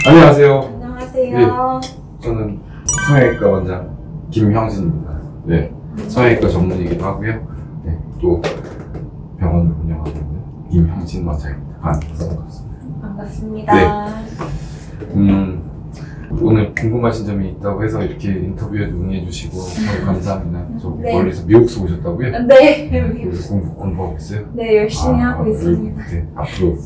안녕하세요. 안녕하세요. 저는 성형외과 원장 김형진입니다. 네, 성형외과 전문이기도 하고요. 네, 또 병원을 운영하고 있는 김형진 원장입니다. 반갑습니다. 반갑습니다. 오늘 궁금하신 점이 있다고 해서 이렇게 인터뷰에도 응해주시고 감사합니다. 저 네. 멀리서 미국에서 오셨다고요? 네. 그래서 공부하고 있어요? 네, 열심히 하고 있습니다. 네, 앞으로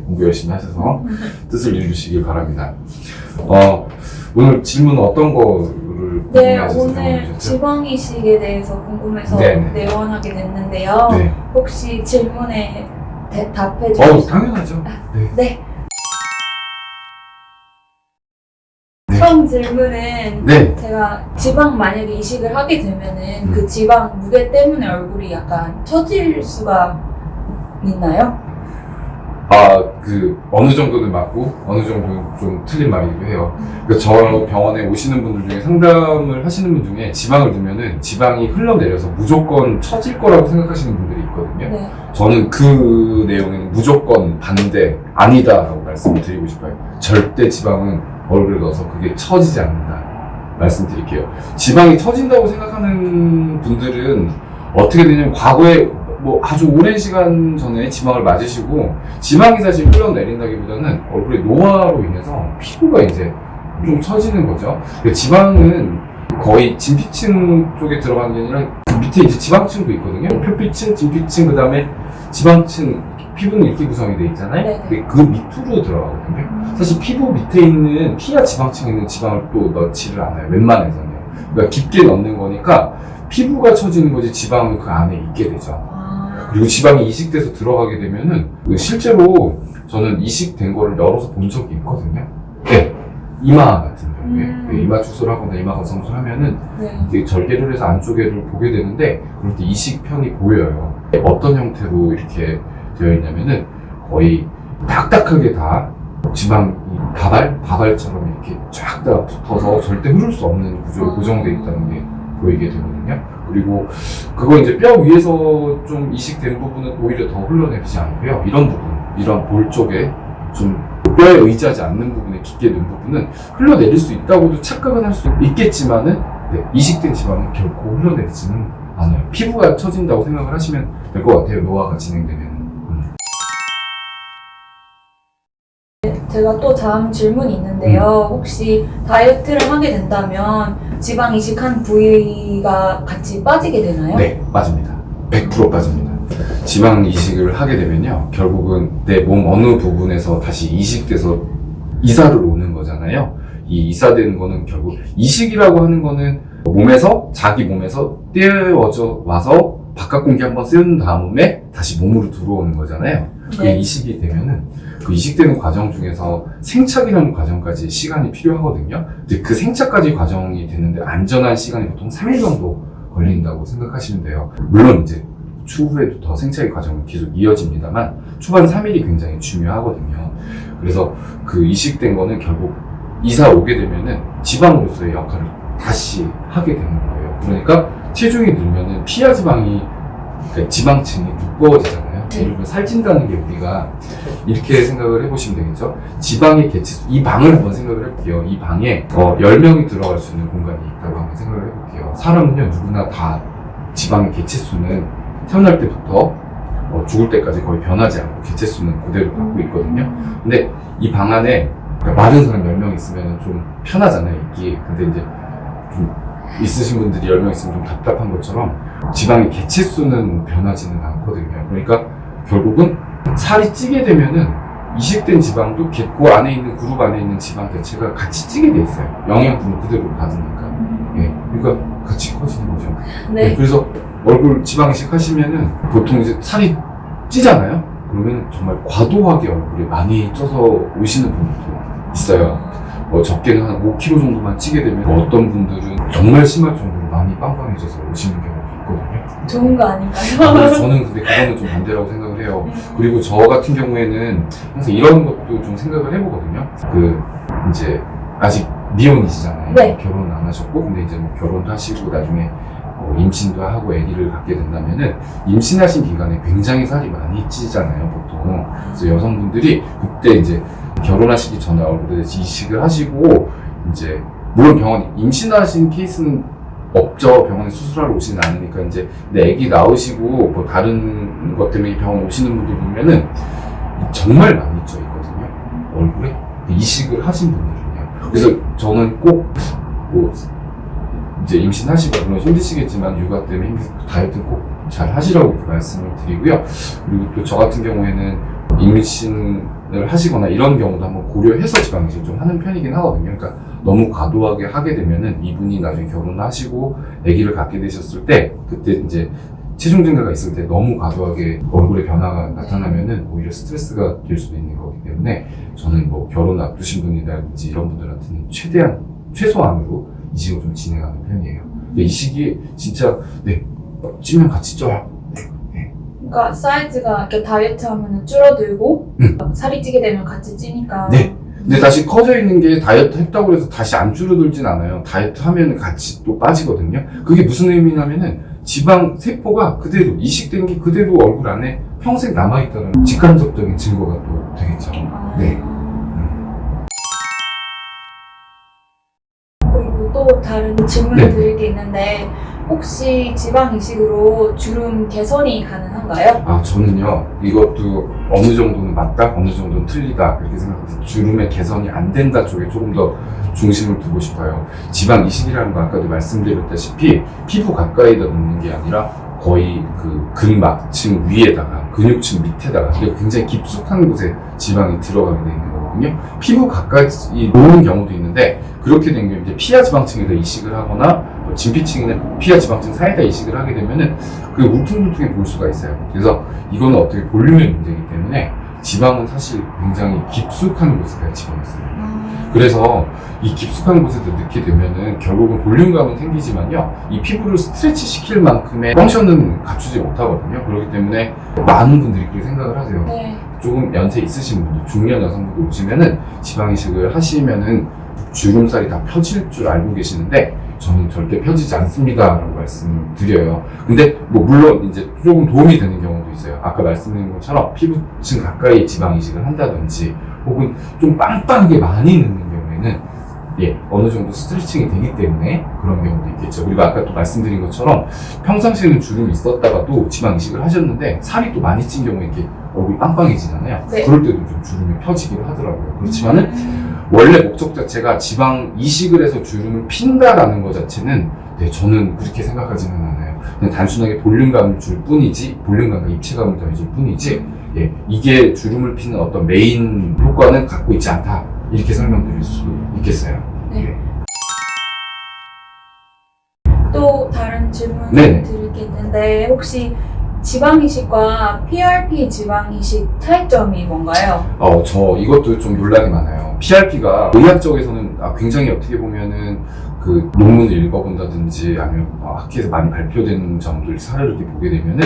공부 열심히 하셔서 뜻을 이루시길 바랍니다. 오늘 질문 어떤 거를 네, 궁금해하셔서 오늘 방문하셨죠? 지방 이식에 대해서 궁금해서 네네. 내원하게 됐는데요. 네. 혹시 질문에 답해 주실 수 당연하죠. 네. 네. 네. 처음 질문은 네. 제가 지방 만약에 이식을 하게 되면은 음. 그 지방 무게 때문에 얼굴이 약간 처질 수가 있나요? 어느 정도는 맞고, 어느 정도는 좀 틀린 말이기도 해요. 그러니까 저 병원에 오시는 분들 중에 상담을 하시는 분 중에 지방을 두면은 지방이 흘러내려서 무조건 처질 거라고 생각하시는 분들이 있거든요. 네. 저는 그 내용에는 무조건 반대, 아니다라고 말씀을 드리고 싶어요. 절대 지방은 얼굴에 넣어서 그게 처지지 않는다. 말씀드릴게요. 지방이 처진다고 생각하는 분들은 어떻게 되냐면 과거에 아주 오랜 시간 전에 지방을 맞으시고 지방이 사실 흘러내린다기보다는 얼굴의 노화로 인해서 피부가 이제 좀 처지는 거죠. 지방은 거의 진피층 쪽에 들어가는 게 아니라 그 밑에 이제 지방층도 있거든요. 표피층, 진피층, 그 다음에 지방층, 피부는 이렇게 구성이 돼 있잖아요. 네네. 근데 그 밑으로 들어가거든요. 사실 피부 밑에 있는 피하 지방층에 있는 지방을 또 넣지를 않아요. 웬만해서는. 그러니까 깊게 넣는 거니까 피부가 처지는 거지 지방은 그 안에 있게 되죠. 그리고 지방이 이식돼서 들어가게 되면은 실제로 저는 이식된 거를 열어서 본 적이 있거든요. 네. 이마 같은 경우에 네, 이마 축소를 하거나 이마 건성술 하면은 네. 이제 절개를 해서 안쪽에를 보게 되는데 그럴 때 이식편이 보여요. 어떤 형태로 이렇게 되어 있냐면은 거의 딱딱하게 다 지방이 바발처럼 이렇게 쫙 다 붙어서 절대 흐를 수 없는 구조에 고정되어 있다는 게 보이게 되거든요. 그리고 그거 이제 뼈 위에서 좀 이식된 부분은 오히려 더 흘러내리지 않고요. 이런 부분, 이런 볼 쪽에 좀 뼈에 의지하지 않는 부분에 깊게 넣은 부분은 흘러내릴 수 있다고도 착각은 할 수 있겠지만은 이식된 지방은 결코 흘러내리지는 않아요. 피부가 처진다고 생각을 하시면 될 것 같아요. 노화가 진행되면. 제가 또 다음 질문이 있는데요. 혹시 다이어트를 하게 된다면 지방 이식한 부위가 같이 빠지게 되나요? 네, 빠집니다. 100% 빠집니다. 지방 이식을 하게 되면요, 결국은 내 몸 어느 부분에서 다시 이식돼서 이사를 오는 거잖아요. 이 이사되는 거는 결국 이식이라고 하는 거는 자기 몸에서 떼어져 와서 바깥 공기 한번 쐬는 다음에 다시 몸으로 들어오는 거잖아요. 그게 네. 이식이 되면은 그 이식되는 과정 중에서 생착이라는 과정까지 시간이 필요하거든요. 근데 그 생착까지 과정이 되는데 안전한 시간이 보통 3일 정도 걸린다고 생각하시면 돼요. 물론 이제 추후에도 더 생착의 과정은 계속 이어집니다만 초반 3일이 굉장히 중요하거든요. 그래서 그 이식된 거는 결국 이사 오게 되면은 지방으로서의 역할을 다시 하게 되는 거예요. 그러니까 체중이 늘면은 피하 지방이 그러니까 지방층이 두꺼워지잖아요. 그리고 살찐다는 게 우리가 이렇게 생각을 해보시면 되겠죠. 지방의 개체수, 이 방을 한번 생각을 해볼게요. 이 방에 10명이 들어갈 수 있는 공간이 있다고 한번 생각을 해볼게요. 사람은요, 누구나 다 지방의 개체수는 태어날 때부터 죽을 때까지 거의 변하지 않고 개체수는 그대로 갖고 있거든요. 근데 이 방 안에 많은 사람 10명 있으면 좀 편하잖아요, 있기. 근데 이제 좀 있으신 분들이 10명 있으면 좀 답답한 것처럼 지방의 개체수는 변하지는 않거든요. 그러니까 결국은 살이 찌게 되면은 이식된 지방도 그 안에 있는 그룹 안에 있는 지방 개체가 같이 찌게 돼 있어요. 영양분을 그대로 받으니까. 예, 그러니까 같이 커지는 거죠. 네. 그래서 얼굴 지방 이식 하시면은 보통 이제 살이 찌잖아요. 그러면 정말 과도하게 얼굴이 많이 쪄서 오시는 분들도 있어요. 적게는 한 5kg 정도만 찌게 되면 어떤 분들은 정말 심할 정도로 많이 빵빵해져서 오시는 경우도 있거든요. 좋은 거 아닌가요? 그래서 저는 근데 그거는 좀 반대라고 생각을 해요. 그리고 저 같은 경우에는 항상 이런 것도 좀 생각을 해보거든요. 이제 아직 미혼이시잖아요. 네. 결혼 안 하셨고, 근데 이제 결혼도 하시고 나중에 임신도 하고 아기를 갖게 된다면은 임신하신 기간에 굉장히 살이 많이 찌잖아요, 보통. 그래서 여성분들이 그때 이제 결혼하시기 전에 얼굴에 이식을 하시고 이제 물론 병원 임신하신 케이스는 없죠. 병원에 수술하러 오지는 않으니까 이제 근데 아기 낳으시고 뭐 다른 것 때문에 병원 오시는 분들 보면은 정말 많이 쪄 있거든요. 얼굴에 이식을 하신 분들은요. 그래서 저는 꼭 뭐 이제 임신하시고 물론 힘드시겠지만 육아 때문에 다이어트는 꼭 잘 하시라고 말씀을 드리고요. 그리고 또 저 같은 경우에는 임신을 하시거나 이런 경우도 한번 고려해서 지방 이식을 좀 하는 편이긴 하거든요. 그러니까 너무 과도하게 하게 되면은 이분이 나중에 결혼을 하시고 아기를 갖게 되셨을 때 그때 이제 체중 증가가 있을 때 너무 과도하게 얼굴에 변화가 나타나면은 오히려 스트레스가 될 수도 있는 거기 때문에 저는 뭐 결혼 앞두신 분이라든지 이런 분들한테는 최소한으로 이식을 좀 진행하는 편이에요. 근데 이 시기에 진짜 찌면 같이 쪄요. 그러니까 사이즈가 이렇게 다이어트 하면 줄어들고 살이 찌게 되면 같이 찌니까. 네. 근데 다시 커져 있는 게 다이어트 했다고 해서 다시 안 줄어들진 않아요. 다이어트 하면 같이 또 빠지거든요. 그게 무슨 의미냐면은 지방 세포가 그대로 이식된 게 그대로 얼굴 안에 평생 남아있다는 직간접적인 증거가 또 되겠죠. 네. 그리고 또 다른 질문을 드릴 게 있는데 혹시 지방 이식으로 주름 개선이 가능한가요? 저는요, 이것도 어느 정도는 맞다, 어느 정도는 틀리다, 이렇게 생각해서 주름의 개선이 안 된다 쪽에 조금 더 중심을 두고 싶어요. 지방 이식이라는 거 아까도 말씀드렸다시피 피부 가까이다 놓는 게 아니라 거의 그 근막층 위에다가 근육층 밑에다가 굉장히 깊숙한 곳에 지방이 들어가게 되어 있는 거거든요. 피부 가까이 놓는 경우도 있는데 그렇게 된 경우 이제 피하 지방층에다 이식을 하거나 진피층이나 피하 지방층 사이에다 이식을 하게 되면은 그게 울퉁불퉁해 보일 수가 있어요. 그래서 이거는 어떻게 볼륨의 문제이기 때문에 지방은 사실 굉장히 깊숙한 곳에다 지방이 있어요. 그래서 이 깊숙한 곳에도 넣게 되면은 결국은 볼륨감은 생기지만요, 이 피부를 스트레치 시킬 만큼의 펑션은 갖추지 못하거든요. 그렇기 때문에 많은 분들이 그렇게 생각을 하세요. 네. 조금 연세 있으신 분들, 중년 여성분들 오시면은 지방 이식을 하시면은 주름살이 다 펴질 줄 알고 계시는데 저는 절대 펴지지 않습니다 라고 말씀드려요. 근데 뭐 물론 이제 조금 도움이 되는 경우도 있어요. 아까 말씀드린 것처럼 피부층 가까이 지방 이식을 한다든지 혹은 좀 빵빵하게 많이 넣는 경우에는 어느 정도 스트레칭이 되기 때문에 그런 경우도 있겠죠. 그리고 아까 또 말씀드린 것처럼 평상시에는 주름이 있었다가도 지방 이식을 하셨는데 살이 또 많이 찐 경우에 이렇게 얼굴이 빵빵해지잖아요. 네. 그럴 때도 좀 주름이 펴지긴 하더라고요. 그렇지만은 원래 목적 자체가 지방 이식을 해서 주름을 핀다라는 것 자체는 저는 그렇게 생각하지는 않아요. 그냥 단순하게 볼륨감을 줄 뿐이지, 볼륨감과 입체감을 더해줄 뿐이지, 이게 주름을 피는 어떤 메인 효과는 갖고 있지 않다. 이렇게 설명드릴 수 있겠어요. 네. 또 다른 질문을 네네. 드릴 게 있는데 혹시 지방 이식과 PRP 지방 이식 차이점이 뭔가요? 저 이것도 좀 논란이 많아요. PRP가 의학적에서는 굉장히 어떻게 보면은 그 논문을 읽어본다든지 아니면 학회에서 많이 발표된 점들 사례를 이렇게 보게 되면은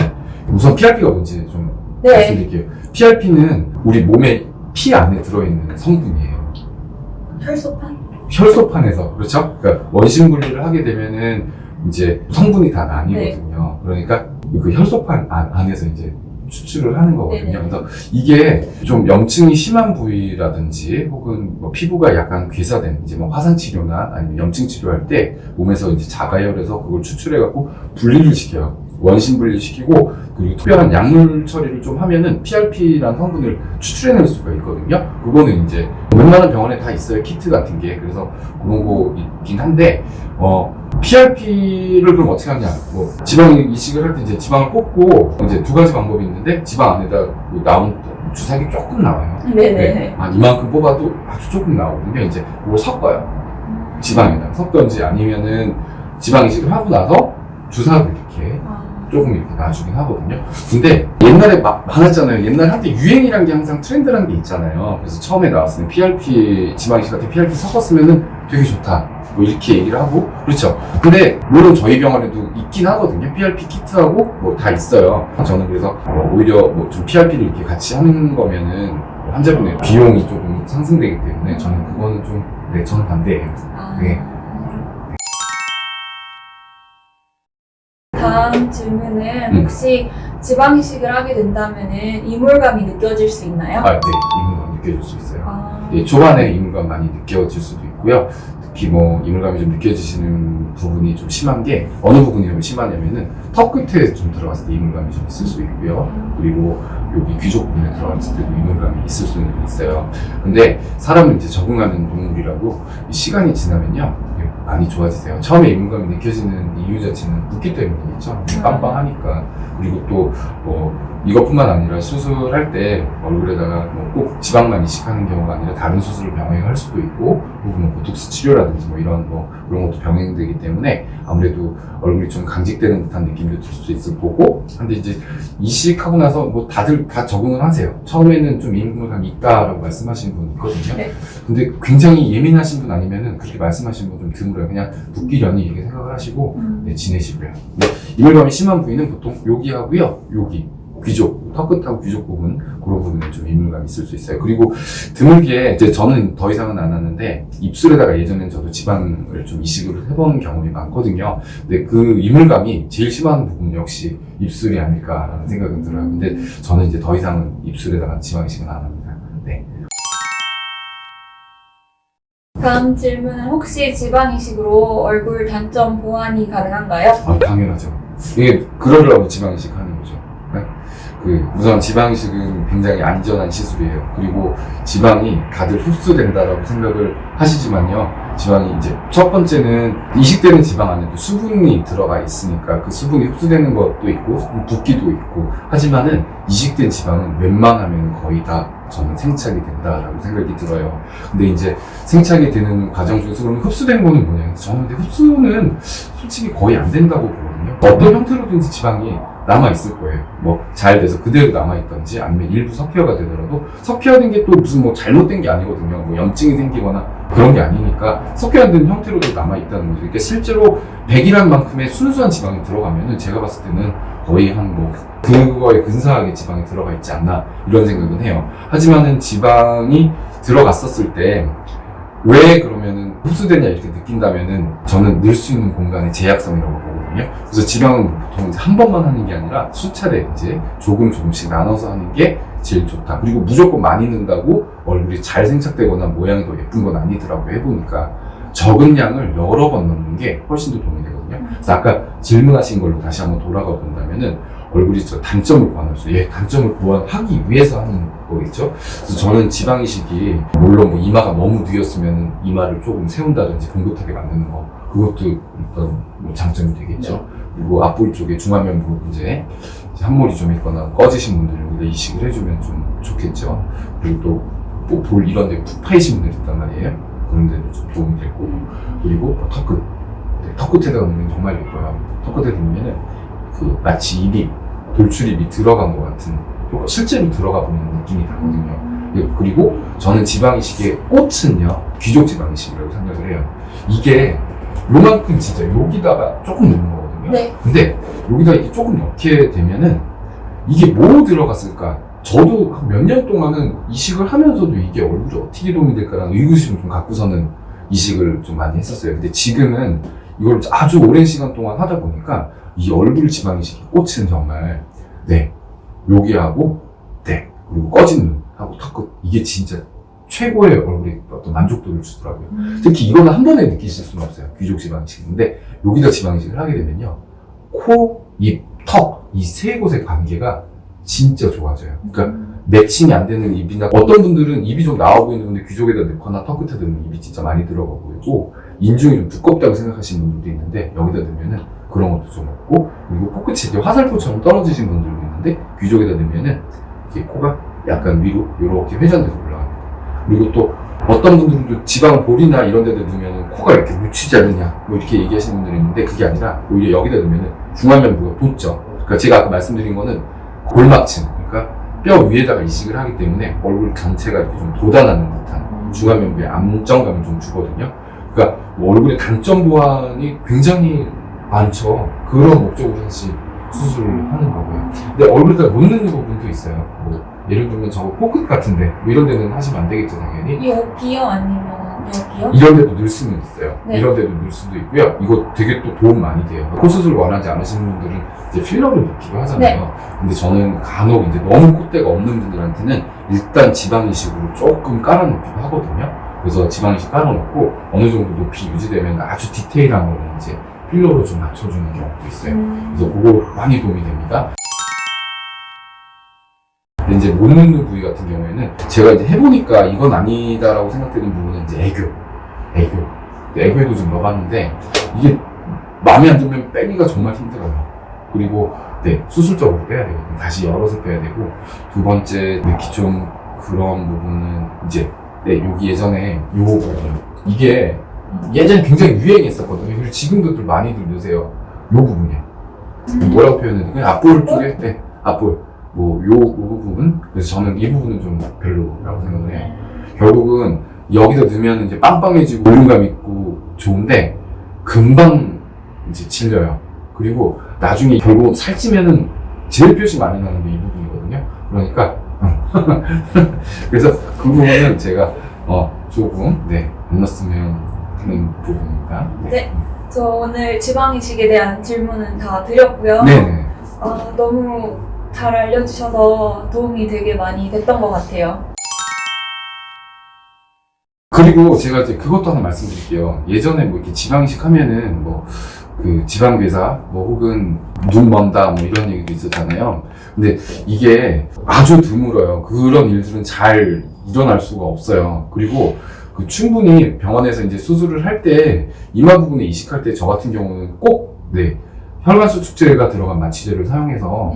우선 PRP가 뭔지 좀 말씀드릴게요. PRP는 우리 몸의 피 안에 들어있는 성분이에요. 혈소판에서, 그렇죠? 그러니까 원심 분리를 하게 되면은 이제 성분이 다 나뉘거든요. 그러니까 그 혈소판 안에서 이제 추출을 하는 거거든요. 네네. 그래서 이게 좀 염증이 심한 부위라든지 혹은 뭐 피부가 약간 괴사된 이제 뭐 화상 치료나 아니면 염증 치료할 때 몸에서 이제 자가열해서 그걸 추출해갖고 분리를 시켜요. 원심 분리시키고 그리고 특별한 약물 처리를 좀 하면은 PRP라는 성분을 추출해낼 수가 있거든요. 그거는 이제 웬만한 병원에 다 있어요. 키트 같은 게. 그래서 그런 거 있긴 한데 PRP를 그럼 어떻게 하냐? 뭐 지방 이식을 할 때 이제 지방을 뽑고 이제 두 가지 방법이 있는데 지방 안에다 나온 주사기 조금 나와요. 네네. 이만큼 뽑아도 아주 조금 나오거든요. 이제 그걸 섞어요. 지방에다 섞던지 아니면은 지방 이식을 하고 나서 주사를 이렇게 조금 이렇게 놔주긴 하거든요. 근데 옛날에 많았잖아요. 옛날에 한때 유행이란 게 항상 트렌드란 게 있잖아요. 그래서 처음에 나왔을 때 PRP, 지방 이식 같은 PRP 섞었으면은 되게 좋다. 뭐 이렇게 얘기를 하고. 그렇죠. 근데 물론 저희 병원에도 있긴 하거든요. PRP 키트하고 뭐 다 있어요. 저는 그래서 오히려 뭐 좀 PRP를 이렇게 같이 하는 거면은 환자분의 비용이 조금 상승되기 때문에 저는 그거는 좀, 저는 반대예요. 네. 다음 질문은 혹시 지방 이식을 하게 된다면은 이물감이 느껴질 수 있나요? 네. 이건 느껴질 수 있어요. 초반에 이물감 많이 느껴질 수도 있고요. 특히 뭐 이물감이 좀 느껴지시는 부분이 좀 심한 게 어느 부분이 좀 심하냐면은 턱 끝에 좀 들어갔을 때 이물감이 좀 있을 수 있고요. 그리고 여기 귀족 부분에 들어갔을 때도 이물감이 있을 수는 있어요. 근데 사람은 이제 적응하는 동물이라고 시간이 지나면요 많이 좋아지세요. 처음에 이물감이 느껴지는 이유 자체는 붓기 때문이겠죠. 빵빵하니까. 그리고 또 뭐 이것뿐만 아니라 수술할 때 얼굴에다가 뭐 꼭 지방만 이식하는 경우가 아니라 다른 수술을 병행할 수도 있고 혹은 뭐 보톡스 치료라든지 뭐 이런 뭐 그런 것도 병행되기 때문에 아무래도 얼굴이 좀 강직되는 듯한 느낌도 들 수 있을 거고. 근데 이제 이식하고 나서 뭐 다들 다 적응을 하세요. 처음에는 좀 이물감이 있다라고 말씀하시는 분 있거든요. 네. 근데 굉장히 예민하신 분 아니면은 그렇게 말씀하시는 분 좀 드물어요. 그냥 붓기려니 이렇게 생각을 하시고 네, 지내시고요. 네, 이물감이 심한 부위는 보통 여기 하고요. 여기 귀족, 턱 끝하고 귀족 부분 그런 부분에 좀 이물감이 있을 수 있어요. 그리고 드물게 이제 저는 더 이상은 안 하는데 입술에다가 예전엔 저도 지방을 좀 이식을 해본 경험이 많거든요. 근데 그 이물감이 제일 심한 부분은 역시 입술이 아닐까라는 생각은 들어요. 근데 저는 이제 더 이상은 입술에다가 지방 이식은 안 합니다. 네. 다음 질문은 혹시 지방 이식으로 얼굴 단점 보완이 가능한가요? 아, 당연하죠. 이게 그러려고 지방 이식 하는 거죠. 네? 우선 지방 이식은 굉장히 안전한 시술이에요. 그리고 지방이 다들 흡수된다라고 생각을 하시지만요. 지방이 이제 첫 번째는 이식되는 지방 안에도 수분이 들어가 있으니까 그 수분이 흡수되는 것도 있고 붓기도 있고 하지만은 이식된 지방은 웬만하면 거의 다 저는 생착이 된다라고 생각이 들어요. 근데 이제 생착이 되는 과정 중에서 그러면 흡수된 거는 뭐냐? 저는 근데 흡수는 솔직히 거의 안 된다고 보거든요. 어떤 형태로든지 지방이 남아있을 거예요. 뭐 잘 돼서 그대로 남아있던지 아니면 일부 석회화가 되더라도 석회화된 게 또 무슨 뭐 잘못된 게 아니거든요. 뭐 염증이 생기거나 그런 게 아니니까 석회화된 형태로도 남아있다는 거죠. 그러니까 실제로 100이란 만큼의 순수한 지방이 들어가면은 제가 봤을 때는 거의 한 뭐 그거에 근사하게 지방이 들어가 있지 않나 이런 생각은 해요. 하지만은 지방이 들어갔었을 때 왜 그러면은 흡수되냐 이렇게 느낀다면은 저는 넣을 수 있는 공간의 제약성이라고 보거든요. 그래서 지방은 보통 이제 한 번만 하는 게 아니라 수차례 이제 조금씩 나눠서 하는 게 제일 좋다. 그리고 무조건 많이 넣는다고 얼굴이 잘 생착되거나 모양이 더 예쁜 건 아니더라고요. 해보니까 적은 양을 여러 번 넣는 게 훨씬 더 도움이 되거든요. 그래서 아까 질문하신 걸로 다시 한번 돌아가 본다면은 얼굴이 저 단점을 보완할 수, 단점을 보완하기 위해서 하는 거겠죠. 그래서 저는 지방 이식이 물론 뭐 이마가 너무 뒤었으면 이마를 조금 세운다든지 봉긋하게 만드는 거 그것도 일단 뭐 장점이 되겠죠. 그리고 앞볼 쪽에 중안면 부분 이제 한몰이 좀 있거나 꺼지신 분들은 여기다 이식을 해주면 좀 좋겠죠. 그리고 또 볼 이런 데 푹 파이신 분들 있단 말이에요. 그런 데도 좀 도움이 될 거고. 그리고 턱끝, 턱끝에다가 넣으면 정말 예뻐요. 턱끝에 넣으면은 마치 입이 돌출입이 들어간 것 같은 실제로 들어가 보는 느낌이 나거든요. 그리고 저는 지방 이식의 꽃은요 귀족 지방 이식이라고 생각을 해요. 이게 요만큼 진짜 여기다가 조금 넣는 거거든요. 네. 근데 여기다 이렇게 조금 넣게 되면은 이게 뭐 들어갔을까? 저도 몇 년 동안은 이식을 하면서도 이게 얼굴에 어떻게 도움이 될까라는 의구심을 좀 갖고서는 이식을 좀 많이 했었어요. 근데 지금은 이걸 아주 오랜 시간 동안 하다 보니까 이 얼굴 지방 이식의 꽃은 정말 여기하고 그리고 꺼진 눈하고 턱끝 이게 진짜 최고의 얼굴에 어떤 만족도를 주더라고요. 특히 이거는 한 번에 느끼실 수는 없어요. 귀족 지방 이식인데 여기다 지방 이식을 하게 되면요 코, 입, 턱 이 세 곳의 관계가 진짜 좋아져요. 그러니까 매칭이 안 되는 입이나 어떤 분들은 입이 좀 나와 보이는 분들 귀족에다 넣거나 턱 끝에 넣으면 입이 진짜 많이 들어가 보이고 인중이 좀 두껍다고 생각하시는 분들도 있는데 여기다 넣으면은 그런 것도 좀 없고 그리고 코끝이 이제 화살표처럼 떨어지신 분들도 있는데 귀족에다 넣으면은 이게 코가 약간 위로 이렇게 회전돼서 올라갑니다. 그리고 또 어떤 분들은 지방 볼이나 이런 데다 넣으면 코가 이렇게 묻히지 않느냐 뭐 이렇게 얘기하시는 분들이 있는데 그게 아니라 오히려 여기다 넣으면 중안면부가 돋죠. 그러니까 제가 아까 말씀드린 거는 골막층 그러니까 뼈 위에다가 이식을 하기 때문에 얼굴 전체가 이렇게 좀 돋아나는 듯한 중안면부의 안정감을 좀 주거든요. 그러니까 뭐 얼굴의 단점 보완이 굉장히 많죠. 그런 목적으로 사실 수술을 하는 거고요. 근데 얼굴에다 못 넣는 부분도 있어요. 뭐 예를 들면 저 코끝 같은데 뭐 이런 데는 하시면 안 되겠죠 당연히. 여기요 아니면 여기요? 이런 데도 넣을 수는 있어요. 네. 이런 데도 넣을 수도 있고요. 이거 되게 또 도움 많이 돼요. 코 수술 원하지 않으시는 분들은 이제 필러를 넣기도 하잖아요. 근데 저는 간혹 이제 너무 콧대가 없는 분들한테는 일단 지방 이식으로 조금 깔아놓기도 하거든요. 그래서 지방 이식 깔아놓고 어느 정도 높이 유지되면 아주 디테일한 거는 이제 필러로 좀 맞춰주는 경우도 있어요. 그래서 그거 많이 도움이 됩니다. 근데 이제 못 넣는 부위 같은 경우에는 제가 이제 해보니까 이건 아니다라고 생각되는 부분은 이제 애교에도 좀 넣어봤는데 이게 마음에 안 들면 빼기가 정말 힘들어요. 그리고 네, 수술적으로 빼야 되거든요. 다시 열어서 빼야 되고, 두 번째 특히 좀 그런 부분은 이제 네, 여기 예전에 요 부분 이게 예전에 굉장히 유행했었거든요. 그리고 지금도 또 많이들 넣으세요. 요 부분이요. 뭐라고 표현해야 되나? 그냥 앞볼 쪽에, 네, 앞볼. 요 부분. 그래서 저는 이 부분은 좀 별로라고 생각을 해요. 결국은 여기서 넣으면 이제 빵빵해지고 볼륨감 있고 좋은데 금방 이제 질려요. 그리고 나중에 결국 살찌면은 제일 표시 많이 나는 게 이 부분이거든요. 그러니까 그래서 그 부분은 제가 조금 안 넣었으면 하는 부분입니다. 네. 저 오늘 지방 이식에 대한 질문은 다 드렸고요. 네네. 너무 잘 알려주셔서 도움이 되게 많이 됐던 것 같아요. 그리고 제가 이제 그것도 하나 말씀드릴게요. 예전에 뭐 이렇게 지방 이식 하면은 뭐 그 지방괴사 뭐 혹은 눈 먼다 뭐 이런 얘기도 있었잖아요. 근데 이게 아주 드물어요. 그런 일들은 잘 일어날 수가 없어요. 그리고 그 충분히 병원에서 이제 수술을 할 때 이마 부분에 이식할 때 저 같은 경우는 꼭 혈관 수축제가 들어간 마취제를 사용해서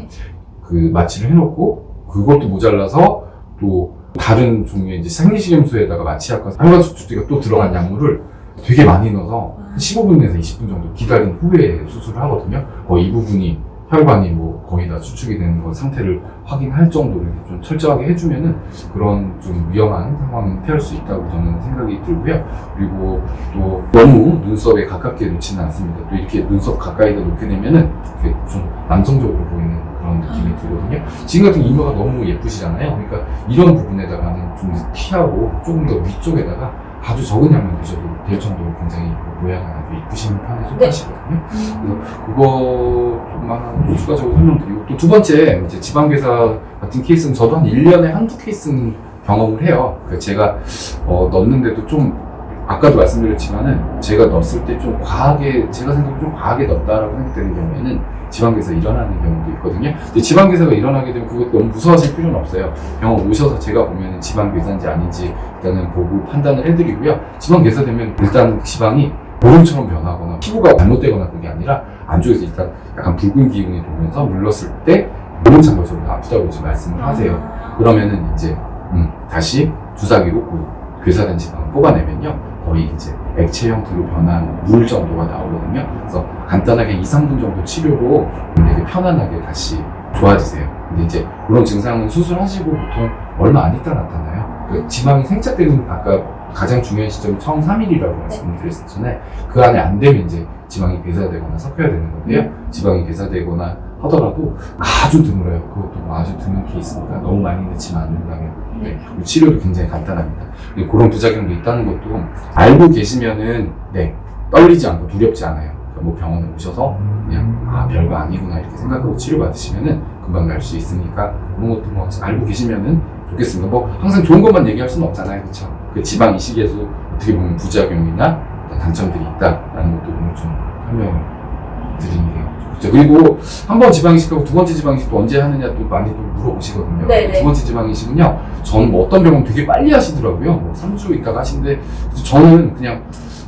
그 마취를 해놓고 그것도 모자라서 또 다른 종류의 이제 생리식염수에다가 마취약과 혈관 수축제가 또 들어간 약물을 되게 많이 넣어서 15분에서 20분 정도 기다린 후에 수술을 하거든요. 이 부분이 혈관이 뭐 거의 다 수축이 되는 거 상태를 확인할 정도로 이렇게 좀 철저하게 해주면은 그런 좀 위험한 상황은 피할 수 있다고 저는 생각이 들고요. 그리고 또 너무 눈썹에 가깝게 놓지는 않습니다. 또 이렇게 눈썹 가까이다 놓게 되면은 이렇게 좀 남성적으로 보이는 그런 느낌이 들거든요. 지금 같은 이마가 너무 예쁘시잖아요. 그러니까 이런 부분에다가는 좀 피하고 조금 더 위쪽에다가 아주 적은 양만 드셔도 될 정도로 굉장히 모양이 아주 이쁘신 편에 속하시거든요. 그래서 그것만 추가적으로 설명드리고 또 두 번째 이제 지방괴사 같은 케이스는 저도 한 1년에 한두 케이스는 경험을 해요. 그러니까 제가 넣는데도 좀 아까도 말씀드렸지만은 제가 넣었을 때 좀 과하게 제가 생각에 좀 과하게 넣었다라고 생각되는 경우에는 지방괴사 일어나는 경우도 있거든요. 근데 지방괴사가 일어나게 되면 그것 너무 무서워하실 필요는 없어요. 병원 오셔서 제가 보면은 지방괴사인지 아닌지 일단은 보고 판단을 해드리고요. 지방괴사 되면 일단 지방이 보름처럼 변하거나 피부가 잘못되거나 그게 아니라 안쪽에서 일단 약간 붉은 기운이 돌면서 눌렀을 때 몸은 찬 것처럼 아프다고 이제 말씀을 하세요. 그러면은 이제 다시 주사기로 그 괴사된 지방을 뽑아내면요. 거의 이제 액체 형태로 변한 물 정도가 나오거든요. 그래서 간단하게 2, 3분 정도 치료로 되게 편안하게 다시 좋아지세요. 근데 이제 그런 증상은 수술하시고 보통 얼마 안 있다 나타나요. 그 지방이 생착되는 아까 가장 중요한 시점이 처음 3일이라고 말씀드렸잖아요. 그 안에 안 되면 이제 지방이 괴사되거나 섞여야 되는 건데요. 지방이 괴사되거나 하더라도 아주 드물어요. 그것도 아주 드문 케이스니까 너무 많이 넣지만 않는다면 치료도 굉장히 간단합니다. 그런 부작용도 있다는 것도 알고 계시면은 떨리지 않고 두렵지 않아요. 그러니까 뭐 병원에 오셔서 그냥 별거 아니구나 이렇게 생각하고 치료받으시면은 금방 날 수 있으니까 그런 것도 뭐 알고 계시면은 좋겠습니다. 뭐 항상 좋은 것만 얘기할 수는 없잖아요. 그렇죠? 그 지방 이식에서 어떻게 보면 부작용이나 단점들이 있다라는 것도 오늘 좀 설명을 드리는 게 좋죠. 그리고 한 번 지방 이식하고 두 번째 지방 이식도 언제 하느냐 또 많이 또 물어보시거든요. 두 번째 지방 이식은요, 저는 뭐 어떤 병원 되게 빨리 하시더라고요. 뭐 3주 있다가 하시는데, 그래서 저는 그냥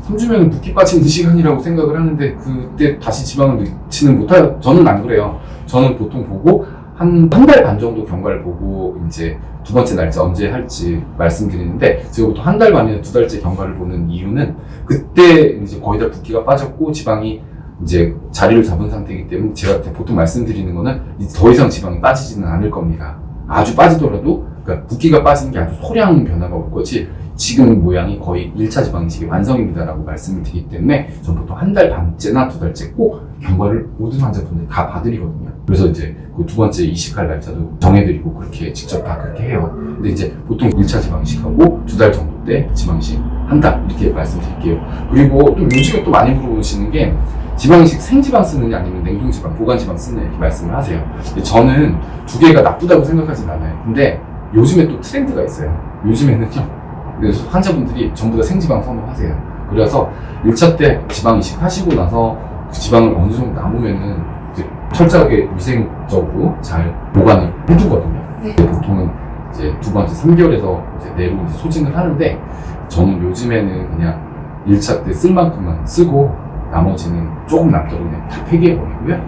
3주면 붓기 빠지는 시간이라고 생각을 하는데, 그때 다시 지방을 넣지는 못해요. 저는 안 그래요. 저는 보통 보고, 한 달 반 정도 경과를 보고, 이제 두 번째 날짜 언제 할지 말씀드리는데, 제가 보통 한 달 반이나 두 달째 경과를 보는 이유는, 그때 이제 거의 다 붓기가 빠졌고, 지방이 이제 자리를 잡은 상태이기 때문에 제가 보통 말씀드리는 거는 더 이상 지방이 빠지지는 않을 겁니다. 아주 빠지더라도 그러니까 붓기가 빠진 게 아주 소량 변화가 올 거지 지금 모양이 거의 1차 지방 이식의 완성입니다라고 말씀을 드리기 때문에 저는 보통 한 달 반째나 두 달째 꼭 경과를 모든 환자분들 다 봐드리거든요. 그래서 이제 그 두 번째 이식할 날짜도 정해드리고 그렇게 직접 다 그렇게 해요. 근데 이제 보통 1차 지방 이식하고 두 달 정도 때 지방 이식 한다 이렇게 말씀드릴게요. 그리고 또 요즘에 또 많이 물어보시는 게 지방이식 생지방 쓰느냐 아니면 냉동지방, 보관지방 쓰느냐 이렇게 말씀을 하세요. 근데 저는 두 개가 나쁘다고 생각하진 않아요. 근데 요즘에 또 트렌드가 있어요. 요즘에는요. 그래서 환자분들이 전부 다 생지방 선호하세요. 그래서 1차 때 지방 이식 하시고 나서 그 지방을 어느 정도 남으면은 이제 철저하게 위생적으로 잘 보관을 해두거든요. 네. 보통은 이제 2번째 3개월에서 이제 내로 이제 소진을 하는데 저는 요즘에는 그냥 1차 때 쓸 만큼만 쓰고 나머지는 조금 남도록 그냥 다 폐기해버리고요.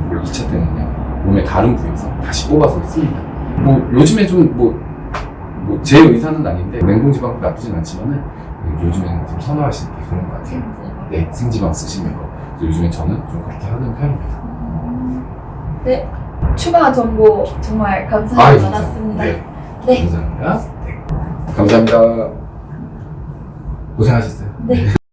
그리고 2차 때는 그냥 몸의 다른 부위에서 다시 뽑아서 씁니다. 뭐 요즘에 좀 제 의사는 아닌데 냉동지방도 나쁘진 않지만은 요즘에는 좀 선호하시는 게 그런 것 같아요. 네, 생지방 쓰시는 거. 그래서 요즘에 저는 좀 그렇게 하는 편입니다. 네, 추가 정보 정말 감사히 받았습니다. 네. 네. 감사합니다. 네. 감사합니다. 고생하셨어요. 네.